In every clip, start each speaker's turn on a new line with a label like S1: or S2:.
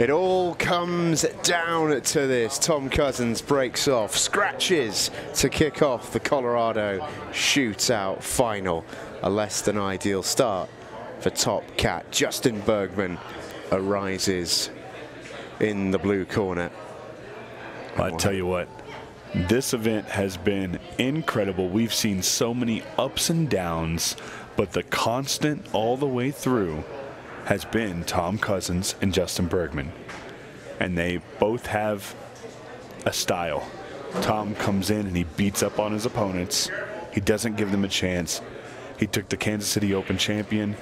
S1: It all comes down to this. Tom Cousins breaks off, scratches to kick off the Colorado Shootout final. A less than ideal start for Top Cat. Justin Bergman arises in the blue corner.
S2: I tell you what, this event has been incredible. We've seen so many ups and downs, but the constant all the way through has been Tom Cousins and Justin Bergman. And they both have a style. Tom comes in and he beats up on his opponents. He doesn't give them a chance. He took the Kansas City Open champion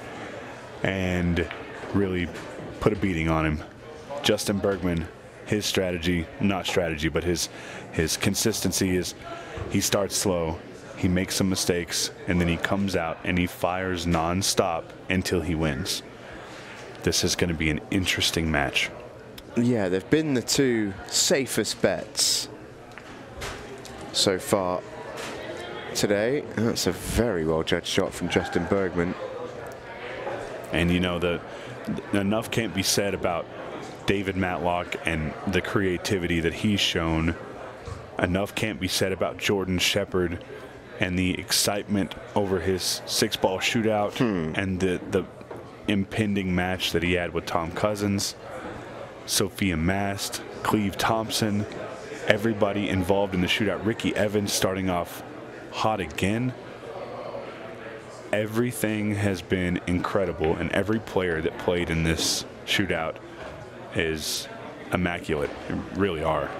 S2: and really put a beating on him. Justin Bergman, his strategy, not strategy, but his consistency is he starts slow, he makes some mistakes, and then he comes out and he fires nonstop until he wins. This is going to be an interesting match.
S1: Yeah, they've been the two safest bets so far today. That's a very well judged shot from Justin Bergman.
S2: And you know, enough can't be said about David Matlock and the creativity that he's shown. Enough can't be said about Jordan Shepherd and the excitement over his 6-ball shootout and the impending match that he had with Tom Cousins, Sophia Mast, Cleve Thompson, everybody involved in the shootout. Ricky Evans starting off hot again. Everything has been incredible, and every player that played in this shootout is immaculate. They really are.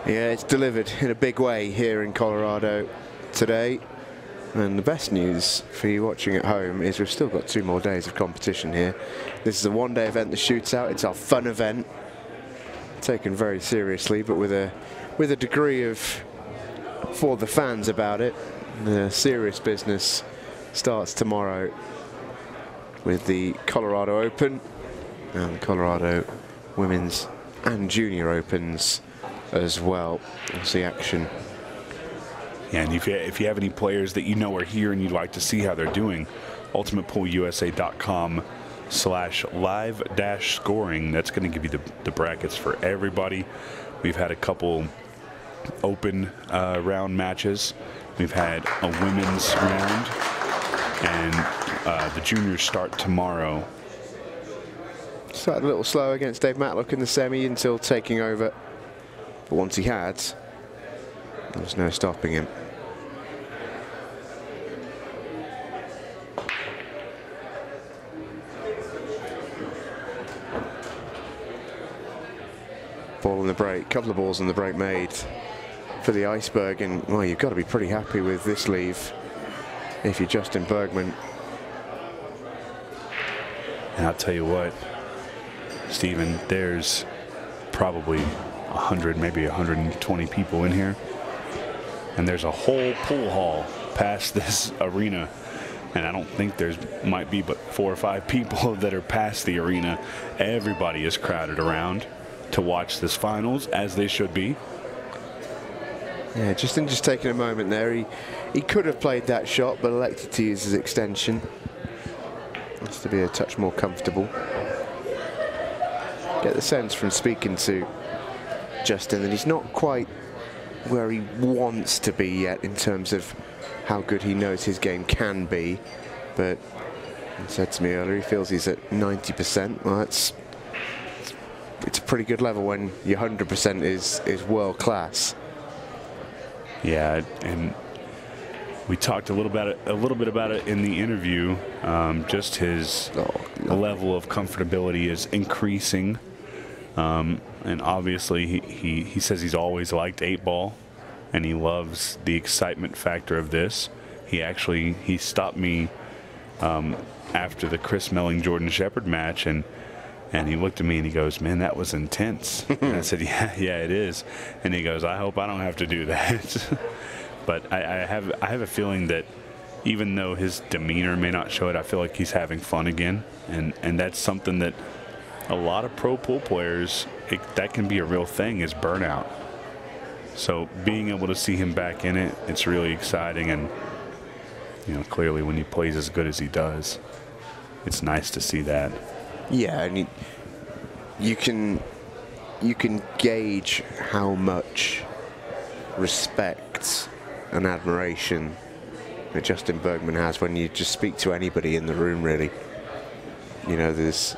S1: Yeah, it's delivered in a big way here in Colorado today. And the best news for you watching at home is we've still got 2 more days of competition here. This is a one-day event, the Shootout. It's our fun event, taken very seriously, but with a degree of for the fans about it. The serious business starts tomorrow with the Colorado Open and the Colorado Women's and Junior Opens as well. We'll see action.
S2: Yeah, and if you have any players that you know are here and you'd like to see how they're doing, ultimatepoolusa.com/live-scoring. That's going to give you the brackets for everybody. We've had a couple open round matches. We've had a women's round, and the juniors start tomorrow.
S1: Started a little slow against Dave Matlock in the semi until taking over. But once he had, there was no stopping him. Ball in the break, couple of balls in the break made for the Iceberg, and well, you've got to be pretty happy with this leave if you're Justin Bergman.
S2: And I'll tell you what, Stephen, there's probably 100, maybe 120 people in here, and there's a whole pool hall past this arena, and I don't think might be but 4 or 5 people that are past the arena. Everybody is crowded around to watch this finals, as they should be.
S1: Yeah, Justin just taking a moment there. He could have played that shot, but elected to use his extension. Wants to be a touch more comfortable. Get the sense from speaking to Justin that he's not quite where he wants to be yet in terms of how good he knows his game can be, but he said to me earlier he feels he's at 90%. Well, it's a pretty good level when your 100% is world class.
S2: Yeah, and we talked a little bit about it in the interview. Just his level of comfortability is increasing. And obviously he says he's always liked 8-ball, and he loves the excitement factor of this. He stopped me after the Chris Melling Jordan Shepherd match, and he looked at me and he goes, "Man, that was intense." And I said, yeah, it is. And he goes, "I hope I don't have to do that." But I have a feeling that even though his demeanor may not show it, I feel like he's having fun again, and that's something that a lot of pro pool players, that can be a real thing, is burnout. So being able to see him back in it, it's really exciting. And you know, clearly when he plays as good as he does, it's nice to see that.
S1: Yeah, and you can you can gauge how much respect and admiration that Justin Bergman has when you just speak to anybody in the room, really. You know, there's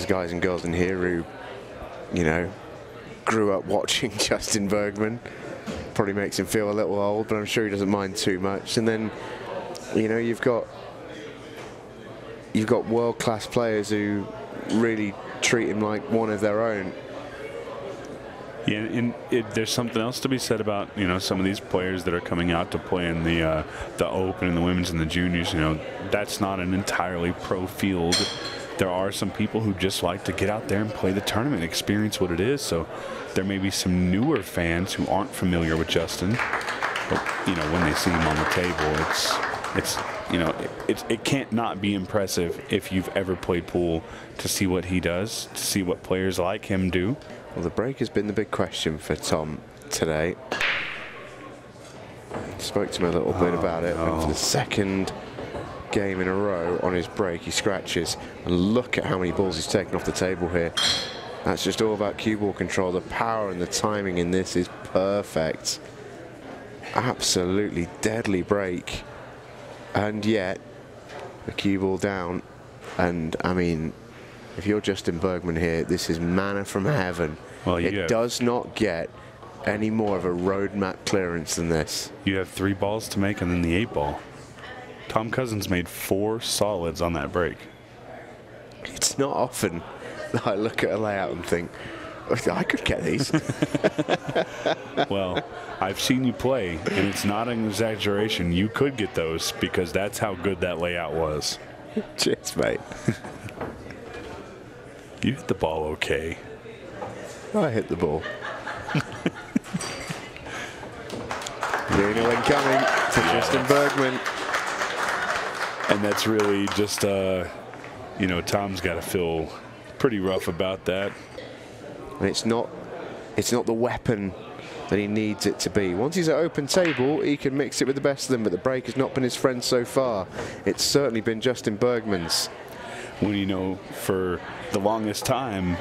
S1: guys and girls in here who, you know, grew up watching Justin Bergman. Probably makes him feel a little old, but I'm sure he doesn't mind too much. And then, you know, you've got world-class players who really treat him like one of their own.
S2: Yeah, and there's something else to be said about, you know, some of these players that are coming out to play in the Open and the women's and the juniors. You know, that's not an entirely pro field. There are some people who just like to get out there and play the tournament, experience what it is. So there may be some newer fans who aren't familiar with Justin, but, you know, when they see him on the table, it's you know, it can't not be impressive if you've ever played pool to see what he does, to see what players like him do.
S1: Well, the break has been the big question for Tom today. Spoke to him a little bit about it, and for the second game in a row on his break, he scratches. And look at how many balls he's taken off the table here. That's just all about cue ball control. The power and the timing in this is perfect. Absolutely deadly break. And yet, the cue ball down. And, I mean, if you're Justin Bergman here, this is manna from heaven.
S2: Well,
S1: it does not get any more of a roadmap clearance than this.
S2: You have 3 balls to make and then the 8 ball. Tom Cousins made 4 solids on that break.
S1: It's not often that I look at a layout and think, I could get these.
S2: Well, I've seen you play, and it's not an exaggeration. You could get those because that's how good that layout was.
S1: Cheers, mate.
S2: You hit the ball okay.
S1: I hit the ball. Luna incoming to Justin Bergman.
S2: And that's really just, you know, Tom's got to feel pretty rough about that.
S1: And it's not the weapon that he needs it to be. Once he's at open table, he can mix it with the best of them, but the break has not been his friend so far. It's certainly been Justin Bergman's.
S2: When, you know, for the longest time,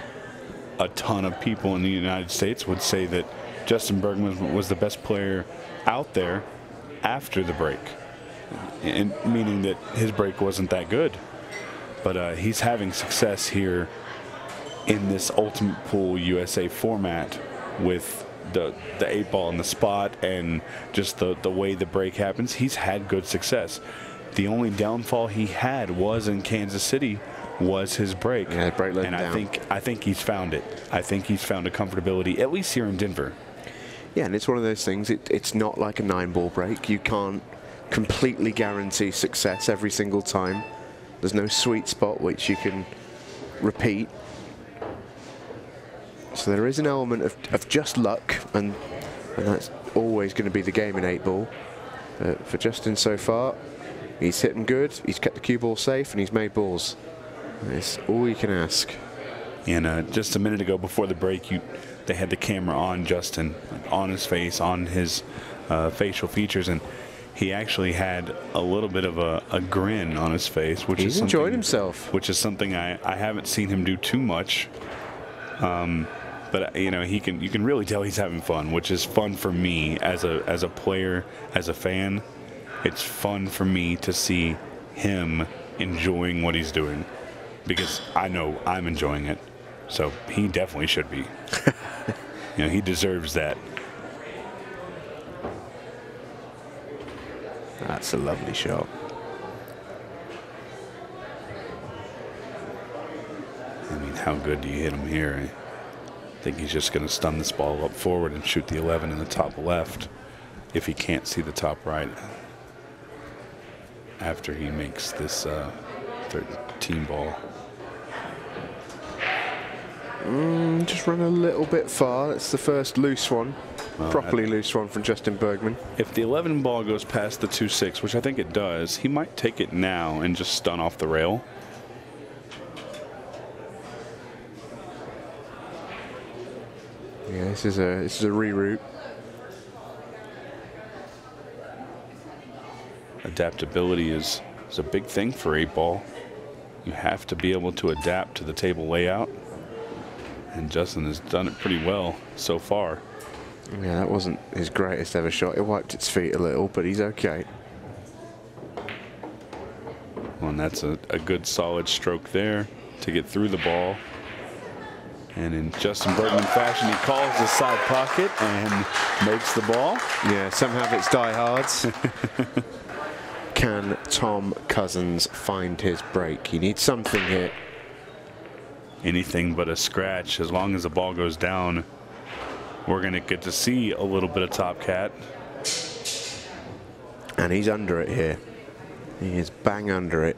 S2: a ton of people in the United States would say that Justin Bergman was the best player out there after the break, and meaning that his break wasn't that good. But he's having success here in this Ultimate Pool USA format with the 8 ball in the spot and just the way the break happens. He's had good success. The only downfall he had was in Kansas City was his break.
S1: Yeah, break let
S2: and
S1: him down.
S2: I think he's found it. I think he's found a comfortability, at least here in Denver.
S1: Yeah, and it's one of those things, it's not like a 9-ball break. You can't completely guarantee success every single time. There's no sweet spot which you can repeat. So there is an element of just luck, and that's always going to be the game in 8-ball. For Justin so far, he's hit them good, he's kept the cue ball safe, and he's made balls. That's all you can ask.
S2: And just a minute ago before the break, they had the camera on Justin, on his face, on his facial features, and he actually had a little bit of a grin on his face, which
S1: he's enjoyed himself. Which
S2: is something I haven't seen him do too much. But you know, you can really tell he's having fun, which is fun for me as a player, as a fan. It's fun for me to see him enjoying what he's doing, because I know I'm enjoying it. So he definitely should be. You know, he deserves that.
S1: That's a lovely shot.
S2: I mean, how good do you hit him here? I think he's just going to stun this ball up forward and shoot the 11 in the top left if he can't see the top right after he makes this 13 ball.
S1: Just run a little bit far. That's the first loose one, properly loose one from Justin Bergman.
S2: If the 11 ball goes past the 2-6, which I think it does, he might take it now and just stun off the rail.
S1: Yeah, this is a reroute.
S2: Adaptability is a big thing for 8-ball. You have to be able to adapt to the table layout. And Justin has done it pretty well so far.
S1: Yeah, that wasn't his greatest ever shot. It wiped its feet a little, but he's okay.
S2: Well, and that's a good solid stroke there to get through the ball. And in Justin Bergman fashion, he calls the side pocket and makes the ball.
S1: Yeah, some habits die hard. Can Tom Cousins find his break? He needs something here.
S2: Anything but a scratch. As long as the ball goes down, we're going to get to see a little bit of Top Cat.
S1: And he's under it here. He is bang under it.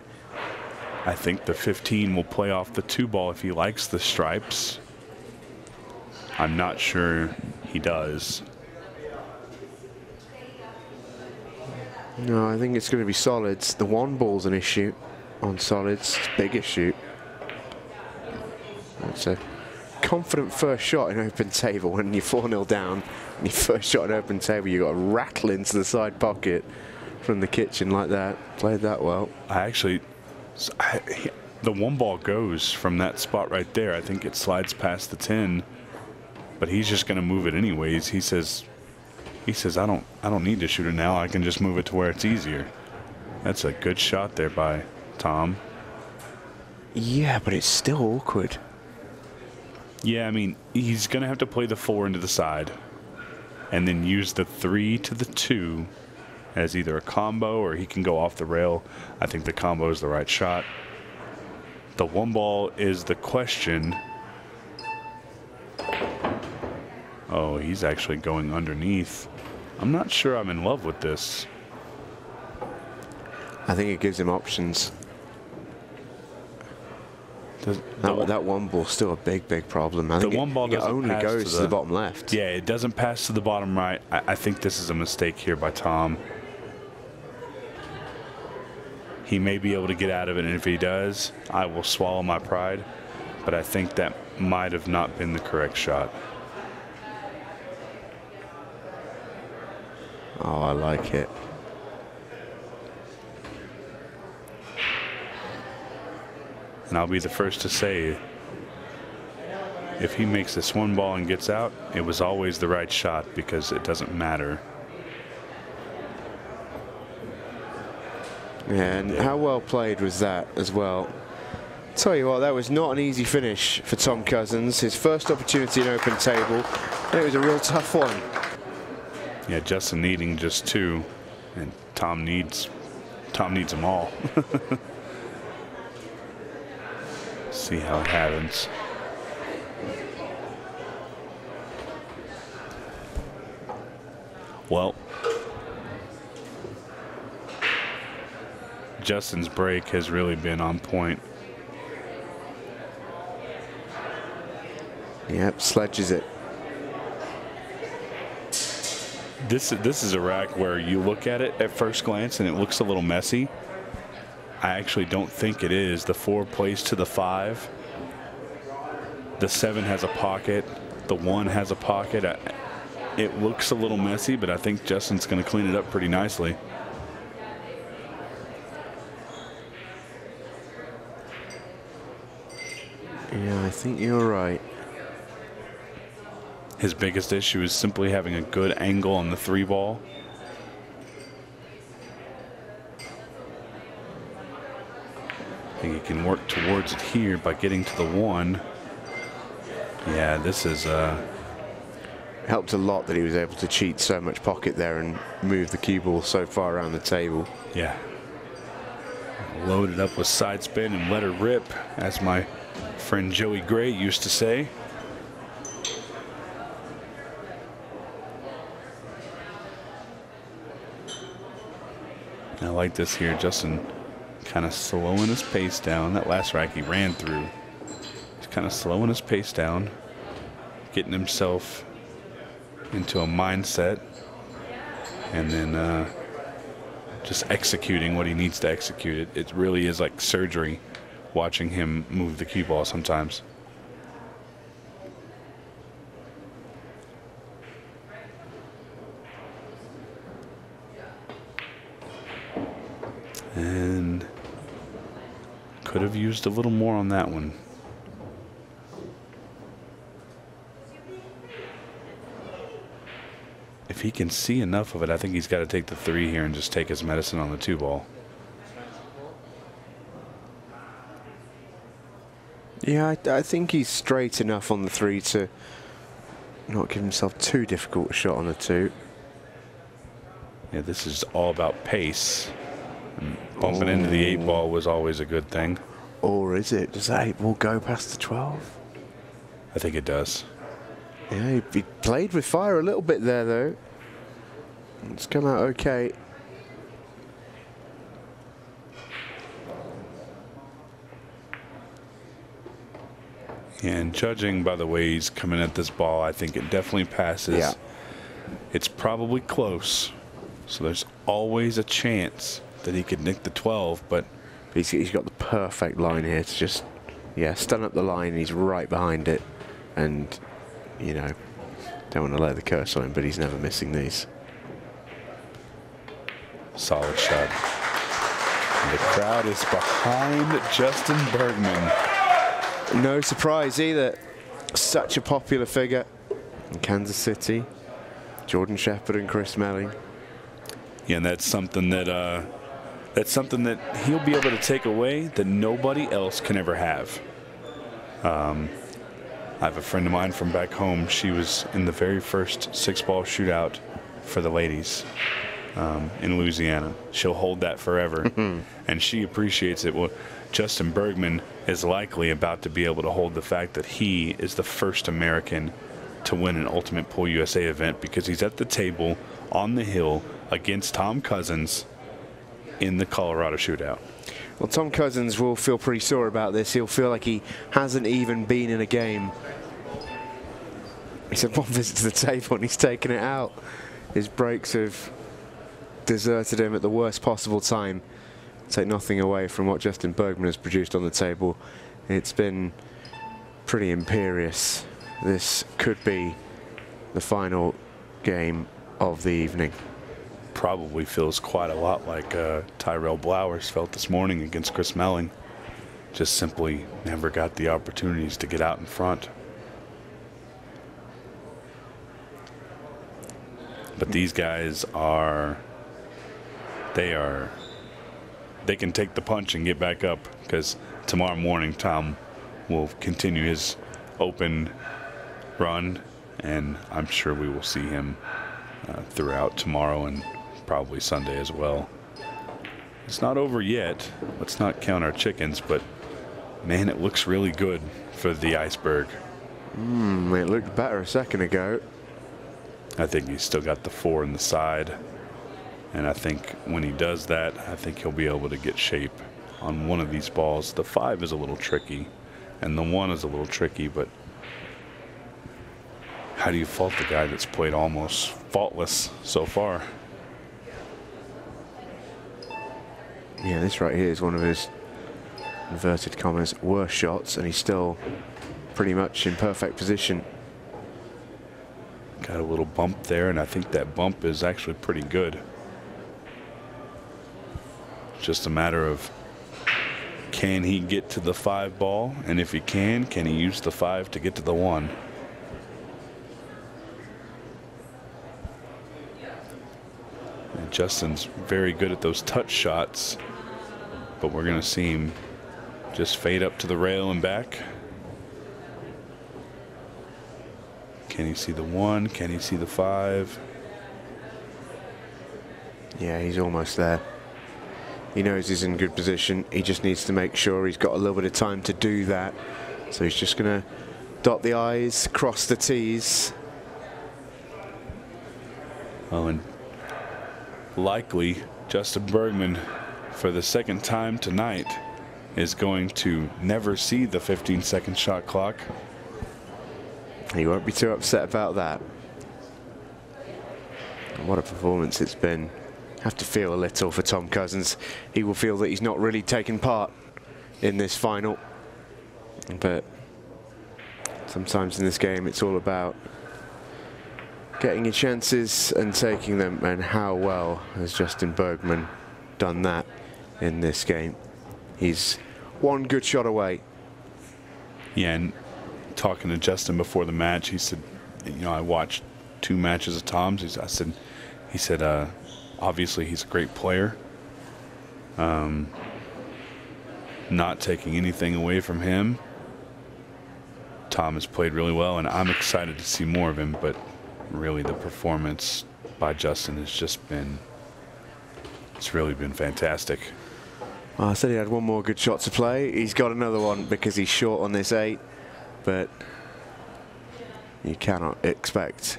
S2: I think the 15 will play off the 2 ball if he likes the stripes. I'm not sure he does.
S1: No, I think it's going to be solids. The 1 ball's an issue on solids. It's a big issue. It's a confident first shot in open table when you're 4-0 down. And your first shot in open table, you got to rattle into the side pocket from the kitchen like that. Played that well.
S2: The 1 ball goes from that spot right there. I think it slides past the 10, but he's just going to move it anyways. He says, I don't need to shoot it now. I can just move it to where it's easier. That's a good shot there by Tom.
S1: Yeah, but it's still awkward.
S2: Yeah, I mean, he's going to have to play the 4 into the side and then use the 3 to the 2 as either a combo or he can go off the rail. I think the combo is the right shot. The 1 ball is the question. Oh, he's actually going underneath. I'm not sure I'm in love with this.
S1: I think it gives him options. That 1 ball's still a big problem. I think
S2: the 1 ball
S1: it only goes to the bottom left.
S2: Yeah, it doesn't pass to the bottom right. I think this is a mistake here by Tom. He may be able to get out of it, and if he does, I will swallow my pride. But I think that might have not been the correct shot.
S1: Oh, I like it.
S2: And I'll be the first to say, if he makes this 1 ball and gets out, it was always the right shot because it doesn't matter.
S1: Yeah, and how well played was that as well. Tell you what, that was not an easy finish for Tom Cousins. His first opportunity in open table, and it was a real tough one.
S2: Yeah, Justin needing just 2, and Tom needs them all. See how it happens. Well, Justin's break has really been on point.
S1: Yep, sledges it.
S2: This is a rack where you look at it at first glance and it looks a little messy. I actually don't think it is. The 4 plays to the 5. The 7 has a pocket. The 1 has a pocket. It looks a little messy, but I think Justin's going to clean it up pretty nicely.
S1: Yeah, I think you're right.
S2: His biggest issue is simply having a good angle on the 3 ball. I think he can work towards it here by getting to the 1. Yeah, this is
S1: Helped a lot that he was able to cheat so much pocket there and move the cue ball so far around the table.
S2: yeah. Load it up with side spin and let her rip, as my friend Joey Gray used to say. I like this here. Justin kind of slowing his pace down. That last rack he ran through. He's kind of slowing his pace down, getting himself into a mindset, and then just executing what he needs to execute. It really is like surgery watching him move the cue ball sometimes. And could have used a little more on that one. if he can see enough of it, I think he's got to take the 3 here and just take his medicine on the 2 ball.
S1: Yeah, I think he's straight enough on the 3 to not give himself too difficult a shot on the 2.
S2: Yeah, this is all about pace. And bumping into the 8 ball was always a good thing.
S1: Or is it? Does that 8 ball go past the 12?
S2: I think it does.
S1: Yeah, he played with fire a little bit there, though. It's come out okay.
S2: And judging by the way he's coming at this ball, I think it definitely passes.
S1: Yeah.
S2: It's probably close, so there's always a chance that he could nick the 12, but
S1: he's got the perfect line here to just, yeah, stun up the line. He's right behind it, and, you know, don't want to lay the curse on him, but he's never missing these.
S2: Solid shot. And the crowd is behind Justin Bergman.
S1: No surprise either. Such a popular figure in Kansas City. Jordan Shepherd and Chris Melling.
S2: Yeah, and that's something that he'll be able to take away that nobody else can ever have. I have a friend of mine from back home. She was in the very first 6-ball shootout for the ladies in Louisiana. She'll hold that forever, and she appreciates it. Well, Justin Bergman is likely about to be able to hold the fact that he is the first American to win an Ultimate Pool USA event, because he's at the table on the hill against Tom Cousins in the Colorado Shootout.
S1: Well, Tom Cousins will feel pretty sore about this. He'll feel like he hasn't even been in a game. He's had one visit to the table and he's taken it out. His breaks have deserted him at the worst possible time. Take nothing away from what Justin Bergman has produced on the table. It's been pretty imperious. This could be the final game of the evening.
S2: Probably feels quite a lot like Tyrell Blowers felt this morning against Chris Melling. Just simply never got the opportunities to get out in front. But these guys they can take the punch and get back up, because tomorrow morning Tom will continue his open run, and I'm sure we will see him throughout tomorrow and probably Sunday as well. It's not over yet. Let's not count our chickens, but man, it looks really good for the Iceberg.
S1: It looked better a second ago.
S2: I think he's still got the 4 in the side, and I think when he does that, I think he'll be able to get shape on one of these balls. The 5 is a little tricky, and the 1 is a little tricky, but how do you fault the guy that's played almost faultless so far?
S1: Yeah, this right here is one of his, inverted commas, worst shots, and he's still pretty much in perfect position.
S2: Got a little bump there, and I think that bump is actually pretty good. It's just a matter of, can he get to the 5 ball? And if he can he use the 5 to get to the 1? And Justin's very good at those touch shots, but we're going to see him just fade up to the rail and back. Can he see the 1? Can he see the 5?
S1: Yeah, he's almost there. He knows he's in good position. He just needs to make sure he's got a little bit of time to do that. So he's just going to dot the I's, cross the T's.
S2: Oh, and likely Justin Bergman, for the second time tonight, is going to never see the 15-second shot clock.
S1: He won't be too upset about that. And what a performance it's been. Have to feel a little for Tom Cousins. He will feel that he's not really taken part in this final. But sometimes in this game it's all about getting your chances and taking them, and how well has Justin Bergman done that in this game. He's one good shot away.
S2: Yeah, and talking to Justin before the match, he said, you know, I watched 2 matches of Tom's. He said, obviously he's a great player. Not taking anything away from him. Tom has played really well, and I'm excited to see more of him, but really the performance by Justin has just been, it's really been fantastic.
S1: Well, I said he had one more good shot to play. He's got another one because he's short on this 8, but you cannot expect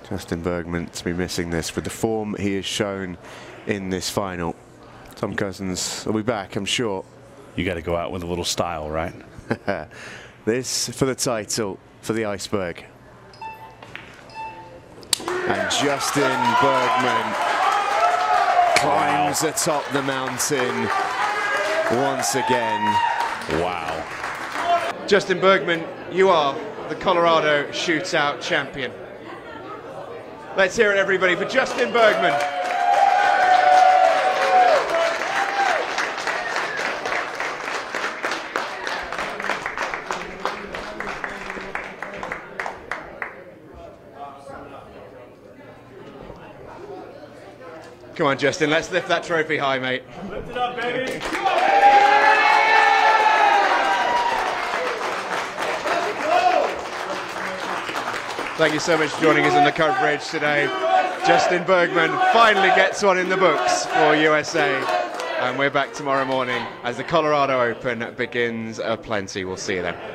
S1: Justin Bergman to be missing this with the form he has shown in this final. Tom Cousins will be back, I'm sure.
S2: You got to go out with a little style, right?
S1: This for the title for the Iceberg. And Justin Bergman climbs atop the mountain once again.
S2: Wow.
S1: Justin Bergman, you are the Colorado Shootout champion. Let's hear it, everybody, for Justin Bergman. Come on, Justin, let's lift that trophy high, mate.
S3: Lift it up, baby.
S1: Thank you so much for joining us on the coverage today. Justin Bergman finally gets one in the books for USA. And we're back tomorrow morning as the Colorado Open begins aplenty. We'll see you then.